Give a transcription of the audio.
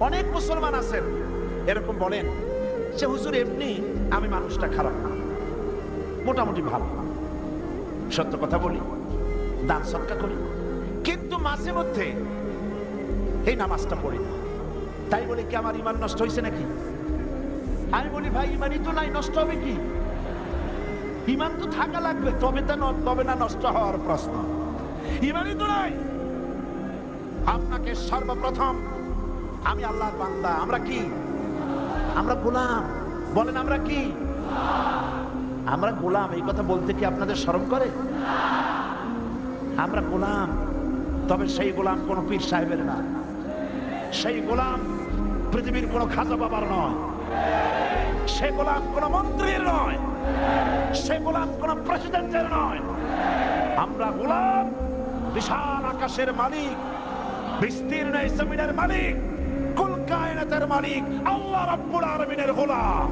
অনেক মুসলমান আছেন এরকম বলেন যে হুজুর এমনি আমি মানুষটা খারাপ না, মোটামুটি ভালো, সত্য কথা বলি, দান সৎকা করি, কিন্তু মাঝে মধ্যে এই নামাজটা পড়ি না। তাই বলে কি আমার ঈমান নষ্ট হয়েছে নাকি? আমি বলি ভাই ঈমানই তো নাই, নষ্ট হবে কি? ঈমান তো থাকা লাগবে, তবে না নষ্ট হওয়ার প্রশ্ন। ঈমানই তো নাই। আপনাকে সর্বপ্রথম, আমি আল্লাহর বান্দা, আমরা কি? আমরা গোলাম। বলেন আমরা কি? আমরা গোলাম। এই কথা বলতে কি আপনাদের শরম করে? আমরা গোলাম, তবে সেই গোলাম কোন পীর সাহেবের না, সেই গোলাম পৃথিবীর কোন খাজা বাবার নয়, সে গোলাম কোন মন্ত্রীর নয়, সে গোলাম কোন প্রেসিডেন্টের নয়। আমরা গোলাম বিশাল আকাশের মালিক, বিস্তীর্ণ জমিনের মালিক, কুল কায়নাতের মালিক আল্লাহ রাব্বুল আলামিনের গোলাম।